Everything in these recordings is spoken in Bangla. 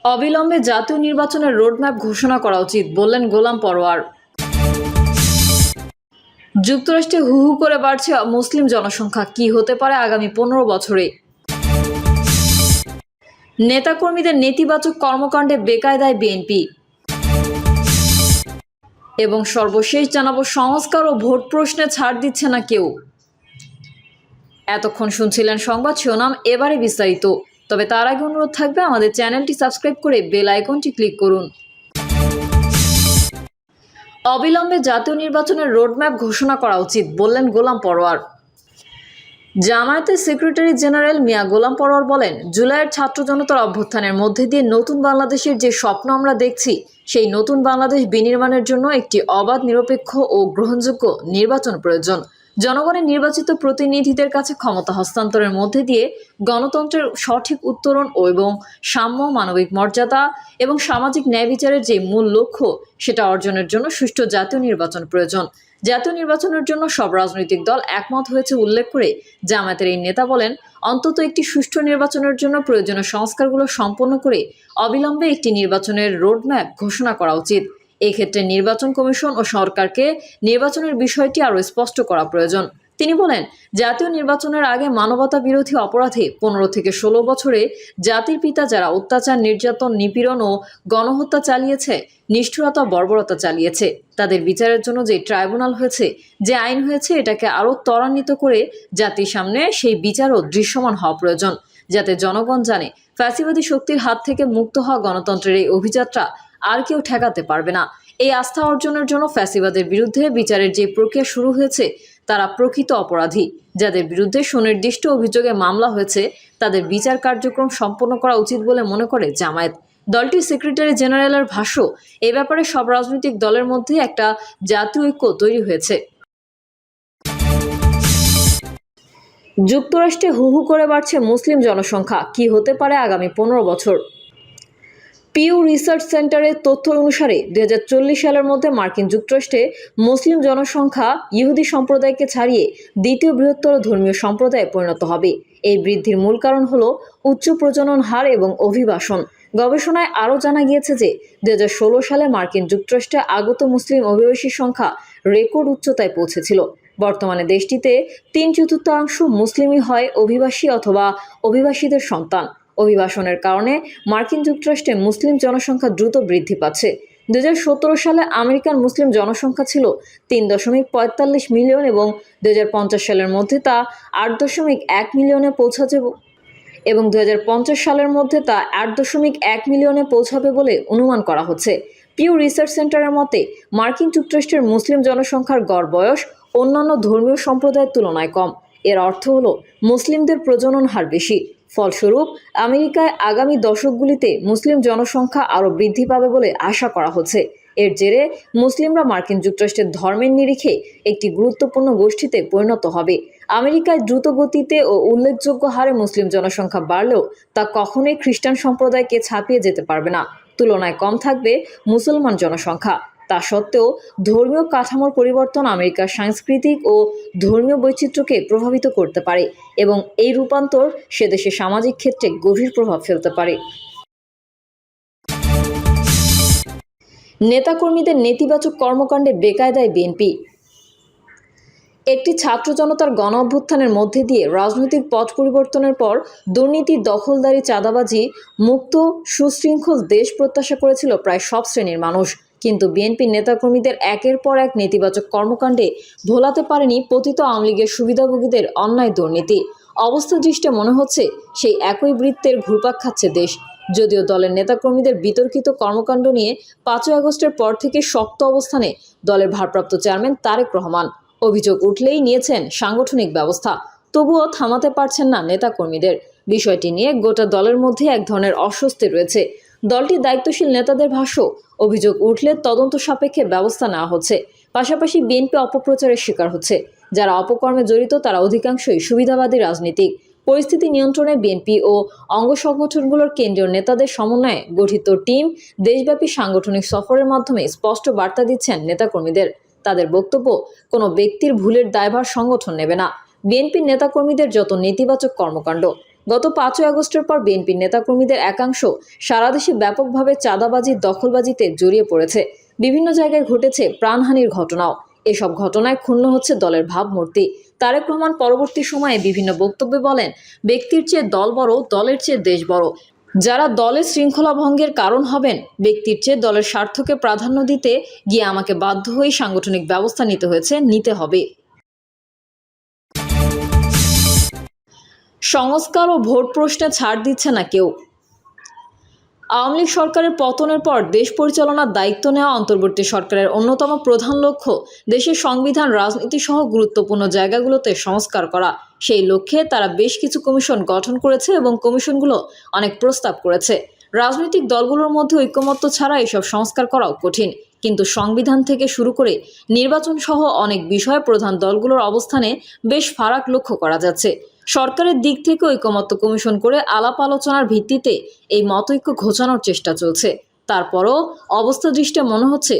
অবিলম্বে জাতীয় নির্বাচনের রোডম্যাপ ঘোষণা করা উচিত বললেন গোলাম পরোয়ার। যুক্তরাষ্ট্রে হু হু করে বাড়ছে মুসলিম জনসংখ্যা, কি হতে পারে আগামী 15 বছরে। নেতাকর্মীদের নেতিবাচক কর্মকাণ্ডে বেকায়দায় বিএনপি। এবং সর্বশেষ জানাবো, সংস্কার ও ভোট প্রশ্নে ছাড় দিচ্ছে না কেউ। এতক্ষণ শুনছিলেন সংবাদ শিরোনাম, এবারে বিস্তারিত। তবে তার আগে অনুরোধ থাকবে আমাদের চ্যানেলটি সাবস্ক্রাইব করে বেল আইকনটি ক্লিক করুন। অবিলম্বে জাতীয় নির্বাচনের রোডম্যাপ ঘোষণা করা উচিত বললেন গোলাম পরোয়ার। জামায়াতের সেক্রেটারি জেনারেল মিয়া গোলাম পরোয়ার বলেন, জুলাইয়ের ছাত্র জনতার অভ্যুত্থানের মধ্যে দিয়ে নতুন বাংলাদেশের যে স্বপ্ন আমরা দেখছি, সেই নতুন বাংলাদেশ বিনির্মাণের জন্য একটি অবাধ, নিরপেক্ষ ও গ্রহণযোগ্য নির্বাচন প্রয়োজন। জনগণের নির্বাচিত প্রতিনিধিদের কাছে ক্ষমতা হস্তান্তরের মধ্যে দিয়ে গণতন্ত্রের সঠিক উত্তরণ এবং সাম্য, মানবিক মর্যাদা এবং সামাজিক ন্যায় বিচারের যে মূল লক্ষ্য, সেটা অর্জনের জন্য সুষ্ঠু জাতীয় নির্বাচন প্রয়োজন। জাতীয় নির্বাচনের জন্য সব রাজনৈতিক দল একমত হয়েছে উল্লেখ করে জামায়াতের এই নেতা বলেন, অন্তত একটি সুষ্ঠু নির্বাচনের জন্য প্রয়োজনীয় সংস্কারগুলো সম্পন্ন করে অবিলম্বে একটি নির্বাচনের রোডম্যাপ ঘোষণা করা উচিত। এক্ষেত্রে নির্বাচন কমিশন ও সরকারকে নির্বাচনের বিষয়টি আরও স্পষ্ট করা প্রয়োজন। তিনি বলেন, জাতীয় নির্বাচনের আগে মানবতা বিরোধী অপরাধে 15 থেকে 16 বছরে জাতির পিতা যারা অত্যাচার, নির্যাতন, নিপীড়ন ও গণহত্যা চালিয়েছে, নিষ্ঠুরতা, বর্বরতা চালিয়েছে, তাদের বিচারের জন্য যে ট্রাইব্যুনাল হয়েছে, যে আইন হয়েছে, এটাকে আরও ত্বরান্বিত করে জাতির সামনে সেই বিচারও দৃশ্যমান হওয়া প্রয়োজন, যাতে জনগণ জানে ফ্যাসিবাদী শক্তির হাত থেকে মুক্ত হওয়া গণতন্ত্রের এই অভিযাত্রা আর কেউ ঠেকাতে পারবে না। এই আস্থা অর্জনের জন্য ফ্যাসিবাদের বিরুদ্ধে বিচারের যে প্রক্রিয়া শুরু হয়েছে, তারা প্রকৃত অপরাধী যাদের বিরুদ্ধে সুনির্দিষ্ট অভিযোগে মামলা হয়েছে, তাদের বিচার কার্যক্রম সম্পন্ন করা উচিত বলে মনে করে জামায়াত। দলটির সেক্রেটারি জেনারেলের ভাষ্য, এ ব্যাপারে সব রাজনৈতিক দলের মধ্যে একটা জাতীয় ঐক্য তৈরি হয়েছে। যুক্তরাষ্ট্রে হু হু করে বাড়ছে মুসলিম জনসংখ্যা, কি হতে পারে আগামী 15 বছর। পিউ রিসার্চ সেন্টারের তথ্য অনুসারে 2040 সালের মধ্যে মার্কিন যুক্তরাষ্ট্রে মুসলিম জনসংখ্যা ইহুদি সম্প্রদায়কে ছাড়িয়ে দ্বিতীয় বৃহত্তর ধর্মীয় সম্প্রদায়ে পরিণত হবে। এই বৃদ্ধির মূল কারণ হল উচ্চ প্রজনন হার এবং অভিবাসন। গবেষণায় আরও জানা গিয়েছে যে 2016 সালে মার্কিন যুক্তরাষ্ট্রে আগত মুসলিম অভিবাসীর সংখ্যা রেকর্ড উচ্চতায় পৌঁছেছিল। বর্তমানে দেশটিতে 3/4 মুসলিমই হয় অভিবাসী অথবা অভিবাসীদের সন্তান। অভিবাসনের কারণে মার্কিন যুক্তরাষ্ট্রে মুসলিম জনসংখ্যা দ্রুত বৃদ্ধি পাচ্ছে। 2017 সালে আমেরিকান মুসলিম জনসংখ্যা ছিল 3.45 মিলিয়ন এবং 2050 সালের মধ্যে তা 8.1 মিলিয়নে পৌঁছাবে এবং 2050 সালের মধ্যে তা 8.1 মিলিয়নে পৌঁছাবে বলে অনুমান করা হচ্ছে। পিউ রিসার্চ সেন্টারের মতে, মার্কিন যুক্তরাষ্ট্রের মুসলিম জনসংখ্যার গড় বয়স অন্যান্য ধর্মীয় সম্প্রদায়ের তুলনায় কম। এর অর্থ হলো মুসলিমদের প্রজনন হার বেশি। ফলস্বরূপ আমেরিকায় আগামী দশকগুলিতে মুসলিম জনসংখ্যা আরও বৃদ্ধি পাবে বলে আশা করা হচ্ছে। এর জেরে মুসলিমরা মার্কিন যুক্তরাষ্ট্রের ধর্মের নিরিখে একটি গুরুত্বপূর্ণ গোষ্ঠীতে পরিণত হবে। আমেরিকায় দ্রুত গতিতে ও উল্লেখযোগ্য হারে মুসলিম জনসংখ্যা বাড়লেও তা কখনোই খ্রিস্টান সম্প্রদায়কে ছাপিয়ে যেতে পারবে না। তুলনায় কম থাকবে মুসলমান জনসংখ্যা। তা সত্ত্বেও ধর্মীয় কাঠামোর পরিবর্তন আমেরিকার সাংস্কৃতিক ও ধর্মীয় বৈচিত্র্যকে প্রভাবিত করতে পারে এবং এই রূপান্তর সে দেশের সামাজিক ক্ষেত্রে গভীর প্রভাব ফেলতে পারে। নেতাকর্মীদের নেতিবাচক কর্মকাণ্ডে বেকায়দায় বিএনপি। একটি ছাত্র জনতার গণ অভ্যুত্থানের মধ্যে দিয়ে রাজনৈতিক পথ পরিবর্তনের পর দুর্নীতি, দখলদারি, চাঁদাবাজি মুক্ত সুশৃঙ্খল দেশ প্রত্যাশা করেছিল প্রায় সব শ্রেণীর মানুষ। কিন্তু বিএনপির নেতাকর্মীদের একের পর এক নেতিবাচক কর্মকাণ্ডে ভোলাতে পারেনি পতিত আওয়ামী লীগের সুবিধাভোগীদের অন্যায় দুর্নীতি। অবস্থা দৃষ্টে মনে হচ্ছে সেই একই বৃত্তের ঘুরপাক খাচ্ছে দেশ। যদিও দলের নেতাকর্মীদের বিতর্কিত কর্মকাণ্ড নিয়ে 5ই আগস্টের পর থেকে শক্ত অবস্থানে দলের ভারপ্রাপ্ত চেয়ারম্যান তারেক রহমান। অভিযোগ উঠলেই নিয়েছেন সাংগঠনিক ব্যবস্থা, তবুও থামাতে পারছেন না নেতাকর্মীদের। বিষয়টি নিয়ে গোটা দলের মধ্যে এক ধরনের অস্বস্তি রয়েছে। দলটির দায়িত্বশীল নেতাদের ভাষ্য, অভিযোগ উঠলে তদন্ত সাপেক্ষে ব্যবস্থা নেওয়া হচ্ছে। পাশাপাশি বিএনপি অপপ্রচারের শিকার হচ্ছে। যারা অপকর্মে জড়িত তারা অধিকাংশই সুবিধাবাদী রাজনীতিক। পরিস্থিতি নিয়ন্ত্রণে বিএনপি ও অঙ্গ সংগঠনগুলোর কেন্দ্রীয় নেতাদের সমন্বয়ে গঠিত টিম দেশব্যাপী সাংগঠনিক সফরের মাধ্যমে স্পষ্ট বার্তা দিচ্ছেন নেতাকর্মীদের। তাদের বক্তব্য, কোনো ব্যক্তির ভুলের দায়ভার সংগঠন নেবে না। বিএনপির নেতাকর্মীদের যত নেতিবাচক কর্মকাণ্ড, গত 5 আগস্টের পর বিএনপির নেতাকর্মীদের একাংশ সারা দেশে ব্যাপকভাবে চাঁদাবাজি দখলবাজিতে জড়িয়ে পড়েছে। বিভিন্ন জায়গায় ঘটেছে প্রাণহানির ঘটনাও। এসব ঘটনায় ক্ষুণ্ণ হচ্ছে দলের ভাবমূর্তি। তারেক রহমান পরবর্তী সময়ে বিভিন্ন বক্তব্যে বলেন, ব্যক্তির চেয়ে দল বড়, দলের চেয়ে দেশ বড়। যারা দলের শৃঙ্খলা ভঙ্গের কারণ হবেন, ব্যক্তির চেয়ে দলের স্বার্থকে প্রাধান্য দিতে গিয়ে আমাকে বাধ্য হয়ে সাংগঠনিক ব্যবস্থা নিতে হবে। সংস্কার ও ভোট প্রশ্নে ছাড় দিচ্ছে না কেউ। আওয়ামী লীগ সরকারের পতনের পর দেশ পরিচালনার দায়িত্ব নেওয়া অন্তর্বর্তী সরকারের অন্যতম প্রধান লক্ষ্য দেশের সংবিধান, রাজনীতি সহ গুরুত্বপূর্ণ জায়গাগুলোতে সংস্কার করা। সেই লক্ষ্যে তারা বেশ কিছু কমিশন গঠন করেছে এবং কমিশনগুলো অনেক প্রস্তাব করেছে। রাজনৈতিক দলগুলোর মধ্যে ঐকমত্য ছাড়া এসব সংস্কার করাও কঠিন। কিন্তু সংবিধান থেকে শুরু করে নির্বাচন সহ অনেক বিষয়ে প্রধান দলগুলোর অবস্থানে বেশ ফারাক লক্ষ্য করা যাচ্ছে। সরকারের দিক থেকে ঐকমত্য কমিশন করে আলাপ আলোচনার ভিত্তিতে এই মতৈক্য ঘোচানোর চেষ্টা চলছে। তারপরও অবস্থা দৃষ্টে মনে হচ্ছে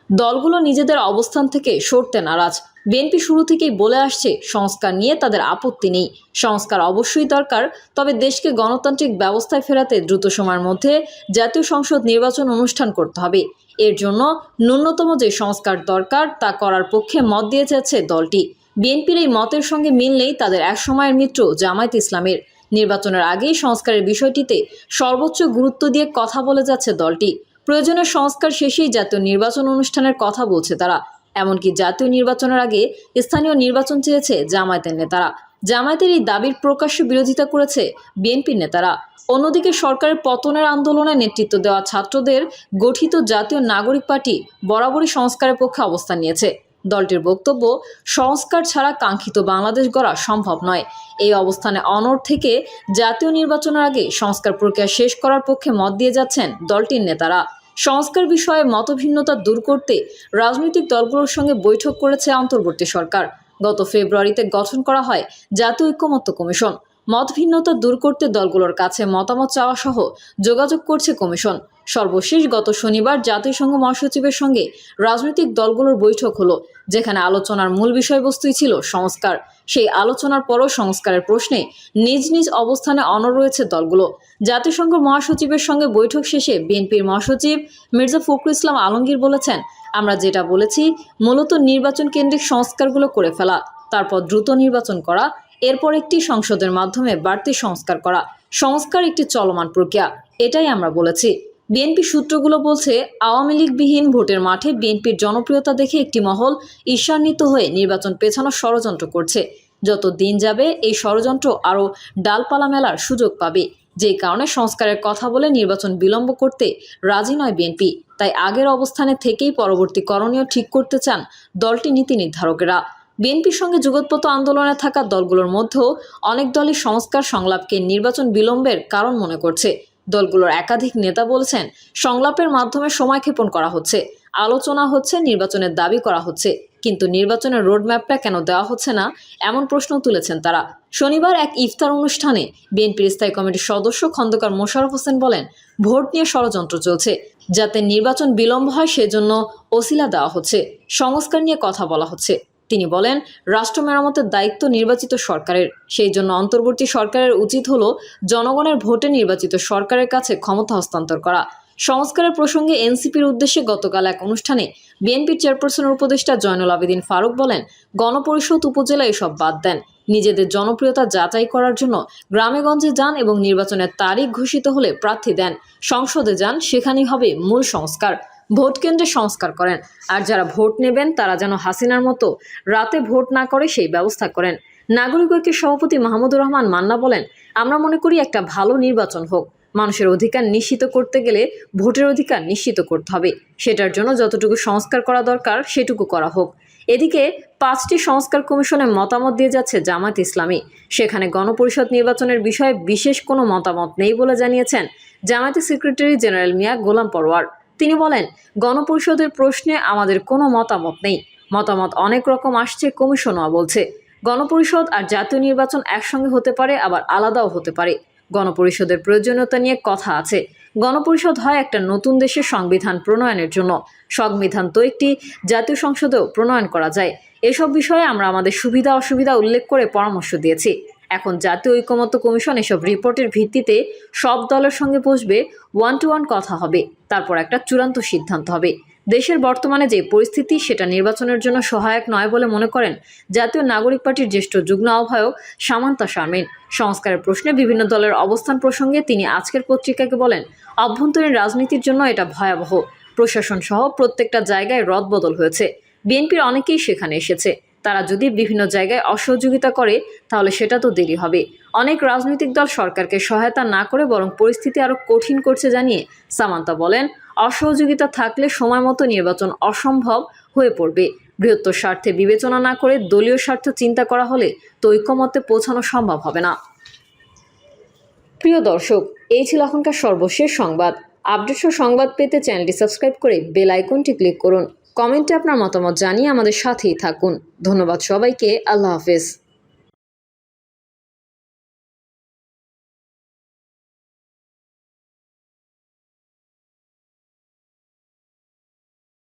দলগুলো নিজেদের অবস্থান থেকে সরতে নারাজ। বিএনপি শুরু থেকেই বলে আসছে সংস্কার নিয়ে তাদের আপত্তি নেই। সংস্কার অবশ্যই দরকার, তবে দেশকে গণতান্ত্রিক ব্যবস্থায় ফেরাতে দ্রুত সময়ের মধ্যে জাতীয় সংসদ নির্বাচন অনুষ্ঠান করতে হবে। এর জন্য ন্যূনতম যে সংস্কার দরকার তা করার পক্ষে মত দিয়ে যাচ্ছে দলটি। বিএনপির এই মতের সঙ্গে মিল নেই তাদের একসময়ের মিত্র জামায়াতে ইসলামের। নির্বাচনের আগেই সংস্কারের বিষয়টিতে সর্বোচ্চ গুরুত্ব দিয়ে কথা বলে যাচ্ছে দলটি। প্রয়োজনীয় সংস্কার শেষেই জাতীয় নির্বাচন অনুষ্ঠানের কথা বলছে তারা। এমনকি জাতীয় নির্বাচনের আগে স্থানীয় নির্বাচন চেয়েছে জামায়াতের নেতারা। জামায়াতের এই দাবির প্রকাশ্য বিরোধিতা করেছে বিএনপির নেতারা। অন্যদিকে সরকারের পতনের আন্দোলনে নেতৃত্ব দেওয়া ছাত্রদের গঠিত জাতীয় নাগরিক পার্টি বরাবরই সংস্কারের পক্ষে অবস্থান নিয়েছে। দলটির বক্তব্য, সংস্কার ছাড়া কাঙ্ক্ষিত বাংলাদেশ গড়া সম্ভব নয়। এই অবস্থানে অনড় থেকে জাতীয় নির্বাচনের আগে সংস্কার প্রক্রিয়া শেষ করার পক্ষে মত দিয়ে যাচ্ছেন দলটির নেতারা। সংস্কার বিষয়ে মতভিন্নতা দূর করতে রাজনৈতিক দলগুলোর সঙ্গে বৈঠক করেছে অন্তর্বর্তী সরকার। গত ফেব্রুয়ারিতে গঠন করা হয় জাতীয় ঐকমত্য কমিশন। মতভিন্নতা দূর করতে দলগুলোর কাছে মতামত চাওয়া সহ যোগাযোগ করছে কমিশন। সর্বশেষ গত শনিবার জাতিসংঘ মহাসচিবের সঙ্গে রাজনৈতিক দলগুলোর বৈঠক হলো, যেখানে আলোচনার মূল বিষয়বস্তুই ছিল সংস্কার। সেই আলোচনার পরও সংস্কারের প্রশ্নে নিজ নিজ অবস্থানে অনড় রয়েছে দলগুলো। জাতিসংঘ মহাসচিবের সঙ্গে বৈঠক শেষে বিএনপির মহাসচিব মির্জা ফখরুল ইসলাম আলমগীর বলেছেন, আমরা যেটা বলেছি মূলত নির্বাচন কেন্দ্রিক সংস্কারগুলো করে ফেলা, তারপর দ্রুত নির্বাচন করা, এরপর একটি সংসদের মাধ্যমে বাড়তি সংস্কার করা। সংস্কার একটি চলমান প্রক্রিয়া, এটাই আমরা বলেছি। বিএনপি সূত্রগুলো বলছে, আওয়ামী লীগবিহীন ভোটের মাঠে বিএনপির জনপ্রিয়তা দেখে একটি মহল ঈর্ষান্বিত হয়ে নির্বাচন পেছানোর ষড়যন্ত্র করছে। যত দিন যাবে এই ষড়যন্ত্র আরও ডালপালা মেলার সুযোগ পাবে। যে কারণে সংস্কারের কথা বলে নির্বাচন বিলম্ব করতে রাজি নয় বিএনপি। তাই আগের অবস্থানে থেকেই পরবর্তী করণীয় ঠিক করতে চান দলটির নীতি নির্ধারকেরা। বিএনপির সঙ্গে যুগোৎপত্য আন্দোলনে থাকা দলগুলোর মধ্যেও অনেক দলই সংস্কার সংলাপকে নির্বাচন বিলম্বের কারণ মনে করছে। দলগুলোর একাধিক নেতা বলছেন, সংলাপের মাধ্যমে সময়ক্ষেপণ করা হচ্ছে, আলোচনা হচ্ছে, নির্বাচনের দাবি করা হচ্ছে, কিন্তু নির্বাচনের রোডম্যাপটা কেন দেওয়া হচ্ছে না, এমন প্রশ্ন তুলেছেন তারা। শনিবার এক ইফতার অনুষ্ঠানে বিএনপির স্থায়ী কমিটির সদস্য খন্দকার মোশাররফ হোসেন বলেন, ভোট নিয়ে ষড়যন্ত্র চলছে, যাতে নির্বাচন বিলম্ব হয় সেজন্য ওসিলা দেওয়া হচ্ছে, সংস্কার নিয়ে কথা বলা হচ্ছে। তিনি বলেন, রাষ্ট্র মেরামতের দায়িত্ব নির্বাচিত সরকারের, সেই জন্য অন্তর্বর্তী সরকারের উচিত হলো জনগণের ভোটে নির্বাচিত সরকারের কাছে ক্ষমতা হস্তান্তর করা। সংস্কারের প্রসঙ্গে এনসিপির উদ্দেশ্যে গতকাল এক অনুষ্ঠানে বিএনপির চেয়ারপারসনের উপদেষ্টা জয়নুল আবেদিন ফারুক বলেন, গণপরিষদ উপজেলা এসব বাদ দেন, নিজেদের জনপ্রিয়তা যাচাই করার জন্য গ্রামে গঞ্জে যান এবং নির্বাচনের তারিখ ঘোষিত হলে প্রার্থী দেন, সংসদে যান, সেখানেই হবে মূল সংস্কার। ভোট কেন্দ্রে সংস্কার করেন, আর যারা ভোট নেবেন তারা যেন হাসিনার মতো রাতে ভোট না করে সেই ব্যবস্থা করেন। নাগরিক ঐক্যের সভাপতি মাহমুদুর রহমান মান্না বলেন, আমরা মনে করি একটা ভালো নির্বাচন হোক। মানুষের অধিকার নিশ্চিত করতে গেলে ভোটের অধিকার নিশ্চিত করতে হবে, সেটার জন্য যতটুকু সংস্কার করা দরকার সেটুকু করা হোক। এদিকে 5টি সংস্কার কমিশনে মতামত দিয়ে যাচ্ছে জামায়াত ইসলামী। সেখানে গণপরিষদ নির্বাচনের বিষয়ে বিশেষ কোনো মতামত নেই বলে জানিয়েছেন জামায়াতের সেক্রেটারি জেনারেল মিয়া গোলাম পরোয়ার। তিনি বলেন, গণপরিষদের প্রশ্নে আমাদের কোনো মতামত নেই, মতামত অনেক রকম আসছে, কমিশনও বলছে গণপরিষদ আর জাতীয় নির্বাচন একসঙ্গে হতে পারে, আবার আলাদাও হতে পারে। গণপরিষদের প্রয়োজনীয়তা নিয়ে কথা আছে। গণপরিষদ হয় একটা নতুন দেশের সংবিধান প্রণয়নের জন্য, সংবিধান তো একটি জাতীয় সংসদেও প্রণয়ন করা যায়। এসব বিষয়ে আমরা আমাদের সুবিধা অসুবিধা উল্লেখ করে পরামর্শ দিয়েছি। এখন জাতীয় ঐকমত্য কমিশন এসব রিপোর্টের ভিত্তিতে সব দলের সঙ্গে বসবে, 1-to-1 কথা হবে, তারপর একটা চূড়ান্ত সিদ্ধান্ত হবে। দেশের বর্তমানে যে পরিস্থিতি সেটা নির্বাচনের জন্য সহায়ক নয় বলে মনে করেন জাতীয় নাগরিক পার্টির জ্যেষ্ঠ যুগ্ম আহ্বায়ক সামান্তা শারমিন। সংস্কারের প্রশ্নে বিভিন্ন দলের অবস্থান প্রসঙ্গে তিনি আজকের পত্রিকাকে বলেন, অভ্যন্তরীণ রাজনীতির জন্য এটা ভয়াবহ। প্রশাসন সহ প্রত্যেকটা জায়গায় রদবদল হয়েছে। বিএনপির অনেকেই সেখানে এসেছে। তারা যদি বিভিন্ন জায়গায় অসহযোগিতা করে তাহলে সেটা তো দেরি হবে। অনেক রাজনৈতিক দল সরকারকে সহায়তা না করে বরং পরিস্থিতি আরো কঠিন করছে জানিয়ে সামান্তা বলেন, অসহযোগিতা থাকলে সময় মতো নির্বাচন অসম্ভব হয়ে পড়বে। বৃহত্তর স্বার্থে বিবেচনা না করে দলীয় স্বার্থ চিন্তা করা হলে তো ঐকমত্যে পৌঁছানো সম্ভব হবে না। প্রিয় দর্শক, এই ছিল এখনকার সর্বশেষ সংবাদ। আপডেট সংবাদ পেতে চ্যানেলটি সাবস্ক্রাইব করে বেল আইকনটি ক্লিক করুন। কমেন্টে আপনার মতামত জানিয়ে আমাদের সাথেই থাকুন। ধন্যবাদ সবাইকে। আল্লাহ হাফেজ।